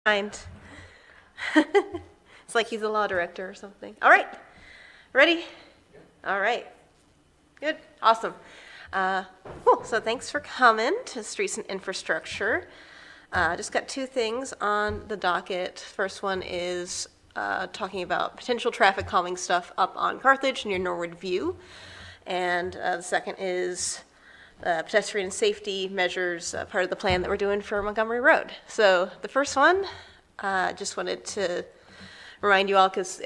Mind. It's like he's a law director or something. All right. Ready? All right. Good. Awesome. Cool. So thanks for coming to Streets and Infrastructure. Just got two things on the docket. First one is talking about potential traffic calming stuff up on Carthage near Norwood View. And the second is pedestrian safety measures, part of the plan that we're doing for Montgomery Road. So the first one, just wanted to remind you all, because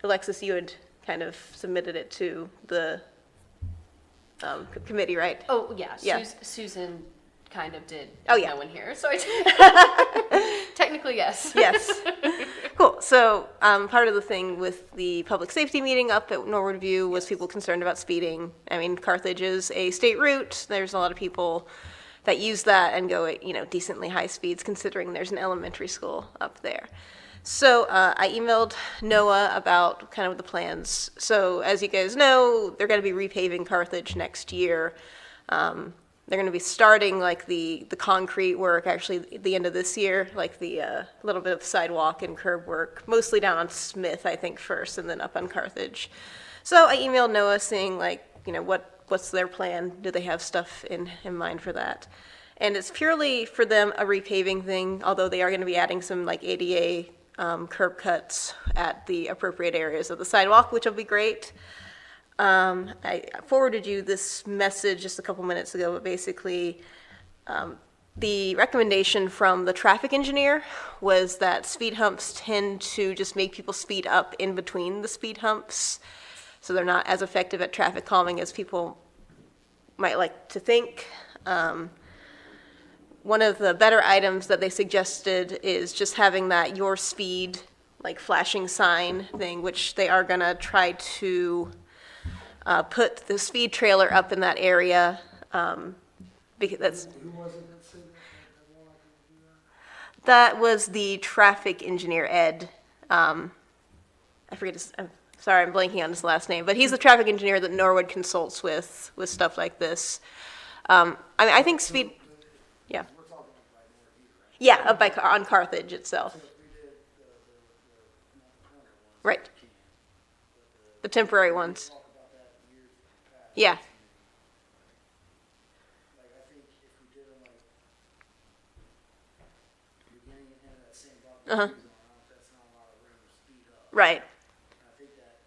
Alexis, you had kind of submitted it to the committee, right? Oh, yeah. Yeah. Susan kind of did. Oh, yeah. No one here, so I technically, yes. Yes. Cool. So part of the thing with the public safety meeting up at Norwood View was people concerned about speeding. I mean, Carthage is a state route. There's a lot of people that use that and go at, decently high speeds, considering there's an elementary school up there. So I emailed Noah about kind of the plans. So as you guys know, they're going to be repaving Carthage next year. They're going to be starting like the concrete work actually at the end of this year, like the little bit of sidewalk and curb work, mostly down on Smith, I think, first, and then up on Carthage. So I emailed Noah saying, like, what's their plan? Do they have stuff in mind for that? And it's purely for them a repaving thing, although they are going to be adding some like ADA curb cuts at the appropriate areas of the sidewalk, which will be great. I forwarded you this message just a couple minutes ago, but basically the recommendation from the traffic engineer was that speed humps tend to just make people speed up in between the speed humps, so they're not as effective at traffic calming as people might like to think. One of the better items that they suggested is just having that your speed, like flashing sign thing, which they are gonna try to put the speed trailer up in that area, because that's. Who was it that said that? That was the traffic engineer, Ed. I forget his, I'm sorry, I'm blanking on his last name, but he's the traffic engineer that Norwood consults with stuff like this. I think speed, yeah. Yeah, up by, on Carthage itself. Right. The temporary ones. Yeah. Uh-huh. Right. I think that,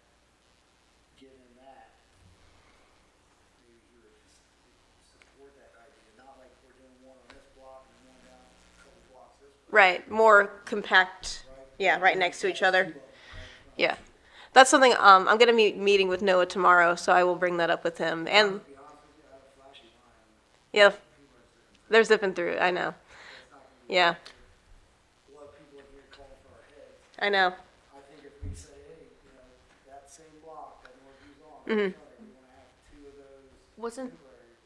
given that, maybe you would support that idea, not like we're doing one on this block and one down a couple blocks this way. Right, more compact, yeah, right next to each other. Yeah. That's something, I'm going to be meeting with Noah tomorrow, so I will bring that up with him. And, yeah, they're zipping through, I know. Yeah. I know. I think if we say, hey, that same block that Northview's on, Mm-hmm. we want to have two of those.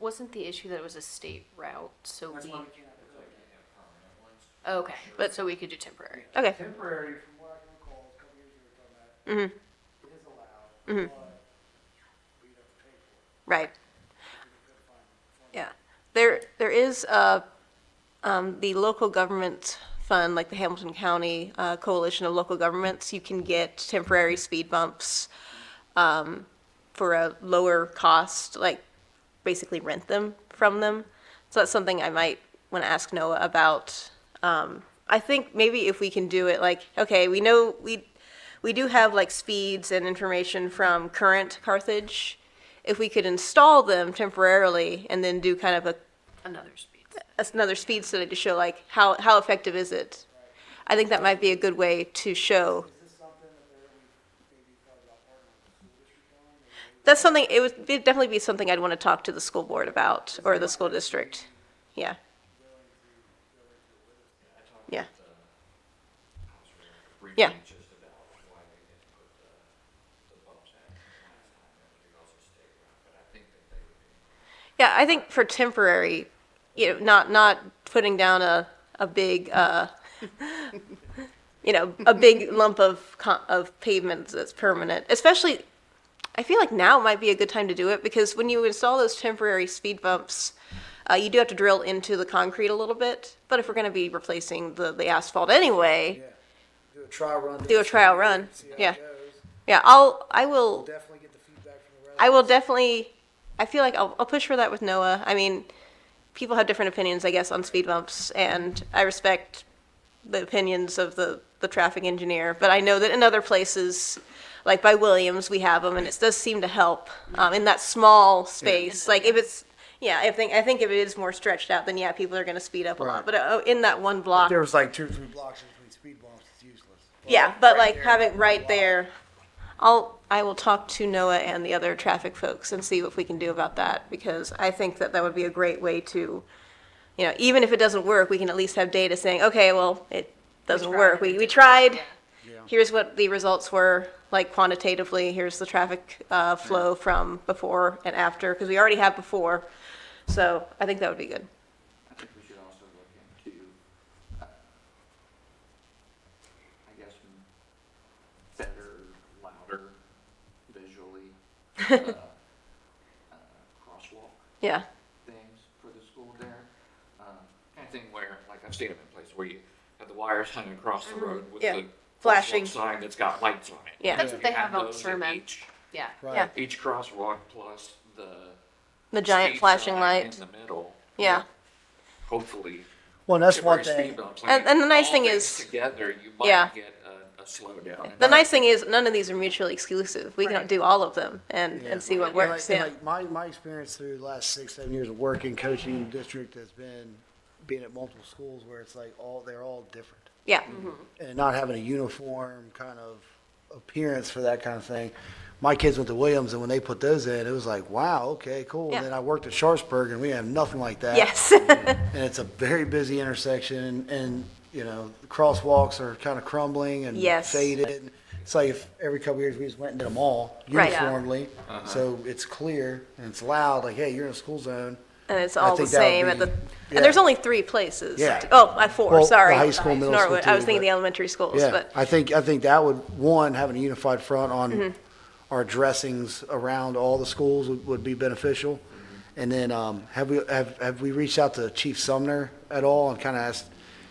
Wasn't the issue that it was a state route, so That's we. why we can't have permanent ones. Okay, but so we could do temporary. Okay. Temporary, from what I can recall, a couple years ago, we were talking about, Mm-hmm. it is allowed, Mhm. but we'd have to pay for it. Right. We couldn't find Yeah. There is the local government fund, like the Hamilton County Coalition of Local Governments. You can get temporary speed bumps for a lower cost, like basically rent them from them. So that's something I might want to ask Noah about. I think maybe if we can do it, like, okay, we know we do have like speeds and information from current Carthage. If we could install them temporarily and then do kind of another speed study to show like how effective is it. I think that might be a good way to show. Is this something that they're maybe thought about partnering with the school district on? Maybe That's something, it'd definitely be something I'd want to talk to the school board about, or the school district. Yeah. Yeah. Yeah. Yeah, I think for temporary, not putting down a big, a big lump of pavement that's permanent. Especially, I feel like now might be a good time to do it, because when you install those temporary speed bumps, You do have to drill into the concrete a little bit, but if we're gonna be replacing the asphalt anyway, Yeah, do a trial run. do a trial run, See how yeah. it goes. Yeah, I We'll will, definitely get the feedback from the residents. I will definitely, I feel like I'll push for that with Noah. I mean, people have different opinions, I guess, on speed bumps, and I respect the opinions of the traffic engineer, but I know that in other places, like by Williams, we have them, and it does seem to help, in that small space. Like if it's, yeah, I think if it is more stretched out, then yeah, people are gonna speed up a lot, Right. but in that one If block, there was like 2 or 3 blocks in between speed bumps, it's useless. yeah, but Right like there, having one right block. there, I will talk to Noah and the other traffic folks and see what we can do about that, because I think that would be a great way to, even if it doesn't work, we can at least have data saying, okay, well, it doesn't tried work. and it We didn't tried, work, Yeah. here's what the results were, like quantitatively, here's the traffic flow from before and after, because we already have before, so I think that would be good. I think we should also look into, I guess, better, louder, visually, crosswalk Yeah, things for the school there. Kind of thing where, like, I've seen them in places where you have the wires hanging across the road with Yeah. the Flashing. crosswalk sign that's got lights on it. Yeah. That's what they You have on those at Sherman. each- Yeah. Right. yeah, Each crosswalk plus the giant speed flashing sign light, in the middle. yeah. Hopefully. Well, and that's temporary one thing. speed bumps. And the nice all thing things is- together, you Yeah. might get a slowdown. And The nice thing is, none of these are mutually exclusive. We can Right. do all of them and Yeah. see what And works, like, yeah. and like my experience through the last 6-7 years of working, coaching in the district has been being at multiple schools where it's like they're all different. Yeah, And not having a uniform kind of appearance for that kind of thing. My kids went to Williams, and when they put those in, it was like, wow, okay, cool. Yeah. And then I worked at Sharpsburg, and we have nothing like that. yes. And it's a very busy intersection, and the crosswalks are kind of crumbling and Yes. faded. It's like if every couple years we just went and did them all Right. uniformly, so it's clear and it's loud. Like, hey, you're in a school zone. And it's I all the think that would same at be- the, yeah. and there's only 3 places. Yeah. Four, Well, the sorry. high school, middle Norwood. school I was too, thinking but- the elementary schools, Yeah, but, I think that would, one, having a unified front on Mm-hmm. our dressings around all the schools would be beneficial. And then, have we reached out to Chief Sumner at all and kind of asked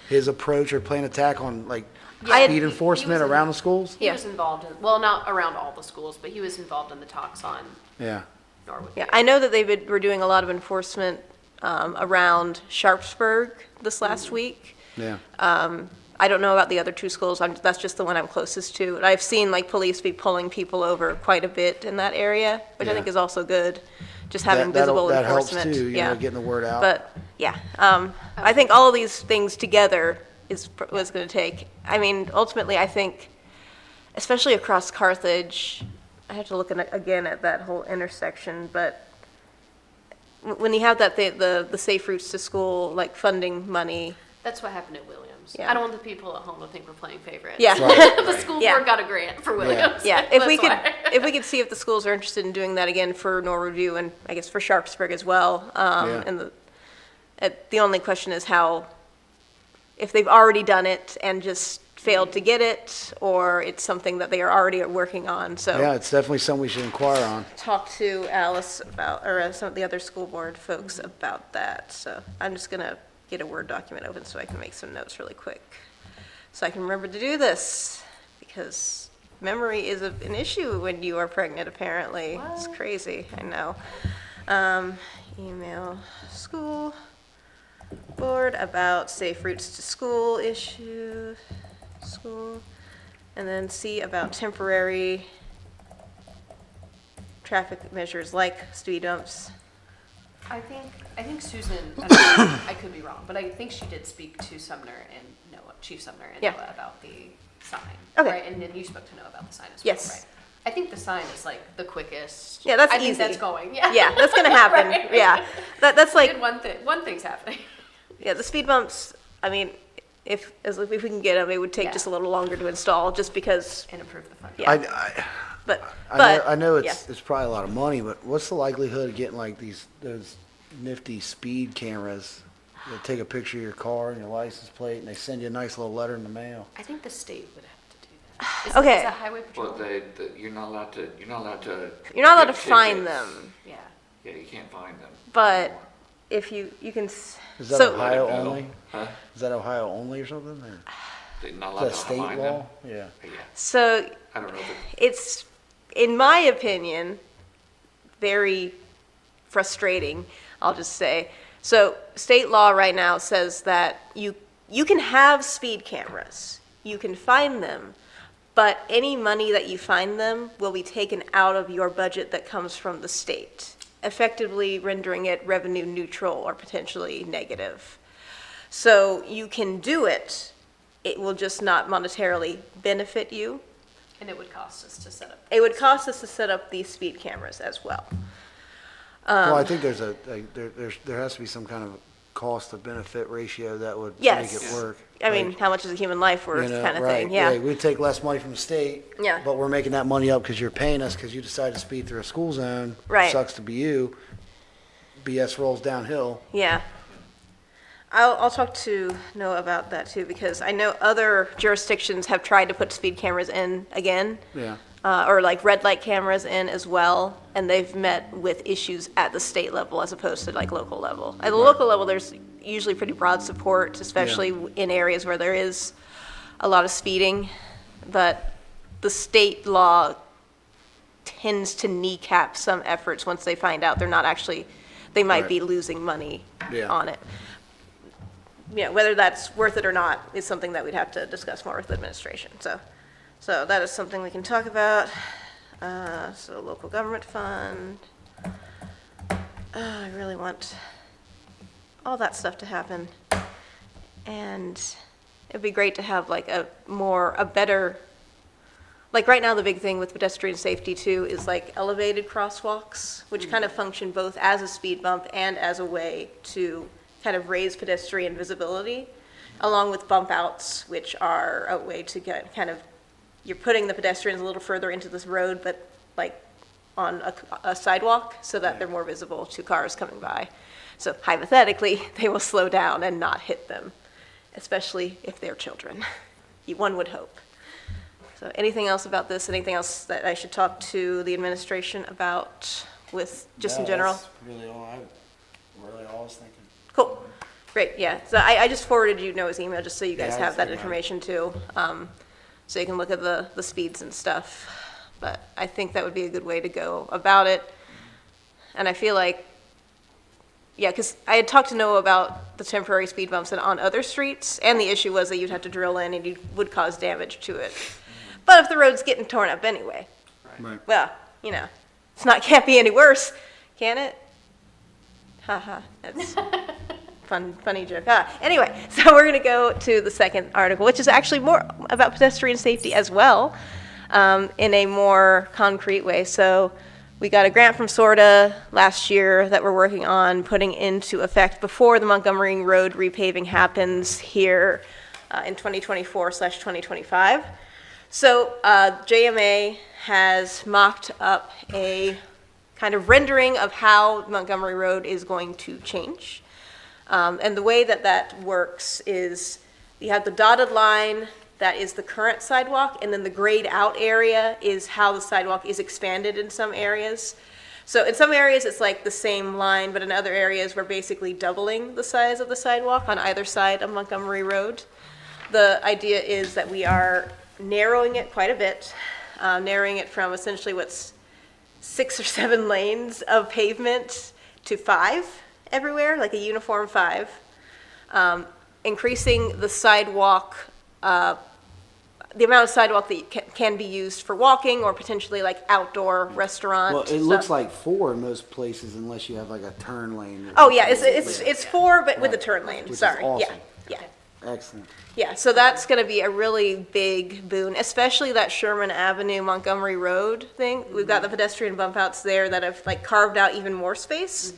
his approach or plan attack on like I had- speed enforcement in- around the schools? He Yeah. was involved in, well, not around all the schools, but he was involved in the talks on Yeah, Norwood. yeah, I know that were doing a lot of enforcement around Sharpsburg this last week. yeah. I don't know about the other 2 schools. That's just the one I'm closest to. And I've seen like police be pulling people over quite a bit in that area, which I Yeah. think is also good. Just having That'll- visible that helps enforcement. too, yeah. getting the word out. But yeah, I think all of these things together is what's going to take. I mean, ultimately, I think, especially across Carthage, I have to look again at that whole intersection. But when you have that the safe routes to school, like funding money. That's what happened at Williams. Yeah. I don't want the people at home to think we're playing favorites. Yeah. The school Yeah. board got a grant for Williams. Yeah, if we That's could, why. if we could see if the schools are interested in doing that again for Norwood View and I guess for Sharpsburg as well. Yeah. And the only question is if they've already done it and just failed to get it, or it's something that they are already working on, so. Yeah, it's definitely something we should inquire on. Talk to Alice about, or some of the other school board folks about that, so I'm just gonna get a Word document open so I can make some notes really quick. So I can remember to do this, because memory is an issue when you are pregnant, apparently. It's crazy, I know. Email school board about safe routes to school school, and then see about temporary traffic measures like speed bumps. I think Susan, I could be wrong, but I think she did speak to Sumner and Noah, Chief Sumner and Yeah. Noah about the sign. Okay. Right? And then you spoke to Noah about the sign as well, Yes. right? I think the sign is like the quickest. Yeah, that's I think easy. that's going, yeah. Yeah, that's gonna happen, Right. yeah. That's like, Did one thing's happening. yeah, the speed bumps, I mean, if we can get them, it would take Yeah. just a little longer to install, just because, And improve the fund. yeah. But, I know yeah. it's probably a lot of money, but what's the likelihood of getting like those nifty speed cameras that take a picture of your car and your license plate, and they send you a nice little letter in the mail? I think the state would have to do that. Is, Okay. Is that highway patrol? Well, you're not allowed to. You're not allowed to give find tickets. them, Yeah. Yeah, you can't find them. but if you can, Is that so, Ohio Let it go. only? Huh? Is that Ohio only or something? Or They're not is allowed that to state fine law? them. Yeah. Yeah, so I don't know if it, it's, in my opinion, very frustrating, I'll just say. So state law right now says that you can have speed cameras, you can find them, but any money that you find them will be taken out of your budget that comes from the state, effectively rendering it revenue neutral or potentially negative. So you can do it, it will just not monetarily benefit you. And it would cost us to set up. It would cost us to set up these speed cameras as well. Well, I think there has to be some kind of cost to benefit ratio that would make Yes. it work. I mean, Like, how much is a human life you worth know, kind of right, thing, yeah. We take less money from the state. Yeah. But we're making that money up because you're paying us because you decided to speed through a school zone. Right. Sucks to be you. BS rolls downhill. Yeah. I'll talk to Noah about that too, because I know other jurisdictions have tried to put speed cameras in again. Yeah. Or like red light cameras in as well, and they've met with issues at the state level as opposed to like local level. At the local level, there's usually pretty broad support, especially in areas where there is a lot of speeding, but the state law tends to kneecap some efforts once they find out they're not actually, they might Right. be losing money Yeah. on it. Yeah, whether that's worth it or not is something that we'd have to discuss more with the administration, so that is something we can talk about. So local government fund. I really want all that stuff to happen. And it'd be great to have like a better, like right now the big thing with pedestrian safety too is like elevated crosswalks, which kind of function both as a speed bump and as a way to kind of raise pedestrian visibility, along with bump outs, which are a way to get kind of, you're putting the pedestrians a little further into this road, but like on a sidewalk so that they're more visible to cars coming by. So hypothetically, they will slow down and not hit them, especially if they're children. One would hope. So anything else about this? Anything else that I should talk to the administration about with, just in No, general? that's really all I was thinking. Cool, great, yeah. So I just forwarded you Noah's email, just so you guys Yeah, I have that figured. information too. So you can look at the speeds and stuff. But I think that would be a good way to go about it. And I feel like, yeah, because I had talked to Noah about the temporary speed bumps on other streets, and the issue was that you'd have to drill in and you would cause damage to it. But if the road's getting torn up anyway, Right. well, you know, can't be any worse, can it? Haha, that's funny joke. Anyway, so we're gonna go to the second article, which is actually more about pedestrian safety as well, in a more concrete way. So we got a grant from SORTA last year that we're working on putting into effect before the Montgomery Road repaving happens here in 2024/2025. So JMA has mocked up a kind of rendering of how Montgomery Road is going to change. And the way that that works is you have the dotted line that is the current sidewalk, and then the grayed out area is how the sidewalk is expanded in some areas. So in some areas, it's like the same line, but in other areas, we're basically doubling the size of the sidewalk on either side of Montgomery Road. The idea is that we are narrowing it quite a bit, narrowing it from essentially what's 6 or 7 lanes of pavement to 5 everywhere, like a uniform 5. Increasing the sidewalk, the amount of sidewalk that can be used for walking or potentially like outdoor restaurant. Well, it stuff. looks like 4 in most places unless you have like a turn lane. Oh, yeah, it's 4, but with a turn lane, Which is sorry, yeah, awesome. yeah. Excellent. Yeah, so that's gonna be a really big boon, especially that Sherman Avenue, Montgomery Road thing. We've got the pedestrian bump outs there that have like carved out even more space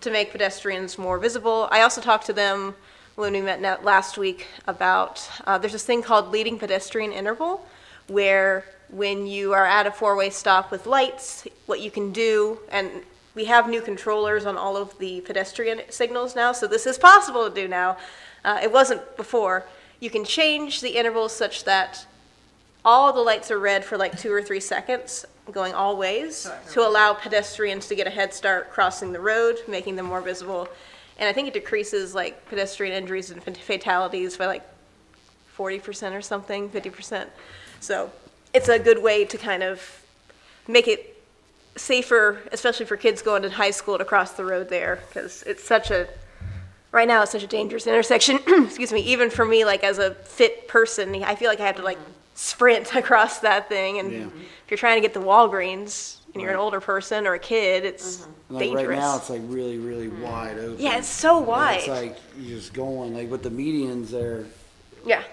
to make pedestrians more visible. I also talked to them when we met last week about, there's this thing called leading pedestrian interval, where when you are at a 4-way stop with lights, what you can do, and we have new controllers on all of the pedestrian signals now, so this is possible to do now. It wasn't before. You can change the intervals such that all the lights are red for like 2 or 3 seconds, going all ways, to allow pedestrians to get a head start crossing the road, making them more visible. and I think it decreases like pedestrian injuries and fatalities by like 40% or something, 50%. So it's a good way to kind of make it safer, especially for kids going to high school to cross the road there, because right now it's such a dangerous intersection, excuse me, even for me, like as a fit person, I feel like I have to like sprint across that thing, and Yeah. if you're trying to get to Walgreens and you're an Right. older person or a kid, it's Like dangerous. right now, it's like really, really wide open. Yeah, it's so And wide. It's like you're just going, like with the medians there, Yeah,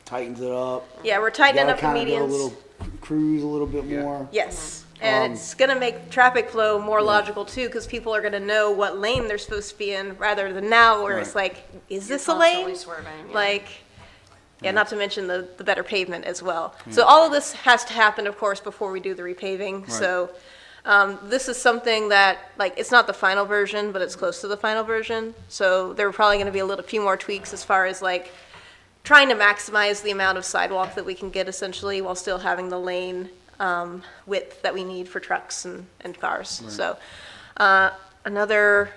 tightens it up. yeah, we're tightening Gotta up the kind of go a medians. little, cruise a little bit Yeah. more. Yes, and it's gonna make traffic flow more logical too, because people are gonna know what lane they're supposed to be in, rather than now where it's Right. like, is You're this a constantly lane? swerving, yeah. Like, yeah, not to mention the better pavement as well. So all of this has to happen, of course, before we do the repaving, so, this is something that, like, it's not the final version, but it's close to the final version, so there are probably gonna be a few more tweaks as far as like, trying to maximize the amount of sidewalk that we can get essentially, while still having the lane width that we need for trucks and cars. So another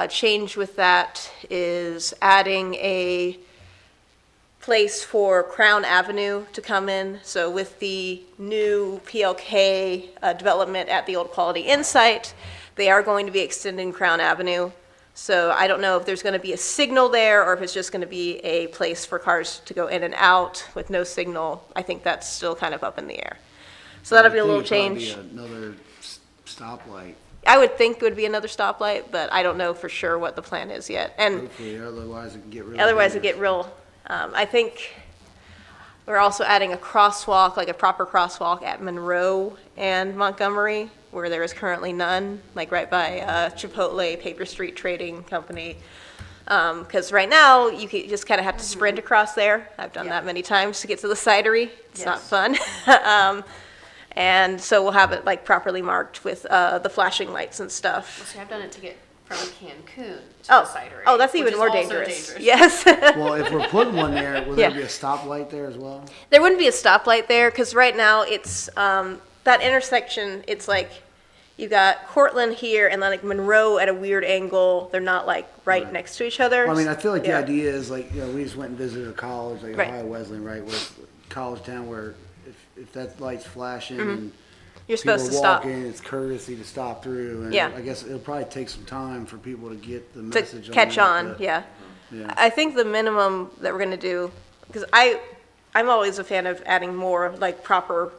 change with that is adding a place for Crown Avenue to come in. So with the new PLK development at the old Quality Inn site, they are going to be extending Crown Avenue. So I don't know if there's going to be a signal there, or if it's just going to be a place for cars to go in and out with no signal. I think that's still kind of up in the air. So that'll be a little change. Another stoplight, I would think it would be another stoplight, but I don't know for sure what the plan is yet. And hopefully, otherwise it can get really. otherwise it'd dangerous. get real, I think we're also adding a crosswalk, like a proper crosswalk at Monroe and Montgomery, where there is currently none, like right by Chipotle Paper Street Trading Company. Because right now, just kind of have to sprint across there. I've done that many times to get to the cidery. It's not Yes. fun. And so we'll have it like properly marked with the flashing lights and stuff. See, I've done it to get from Cancun to the cidery. Oh, that's which even is more also dangerous. Yes. Well, if we're putting one there, will Yeah. there be a stoplight there as well? There wouldn't be a stoplight there, because right now it's, that intersection, it's like, you got Cortland here and then like Monroe at a weird angle. They're not like right next to each other. Well, I mean, I feel like the Yeah. idea is like, we just went and visited a college, like Right. Ohio Wesleyan, right, with college town where if that light's flashing and You're people supposed are to stop. walking, it's courtesy to stop through. And Yeah. I guess it'll probably take some time for people to get the To message catch that, on, but- yeah. Yeah. I think the minimum that we're gonna do, because I'm always a fan of adding more like proper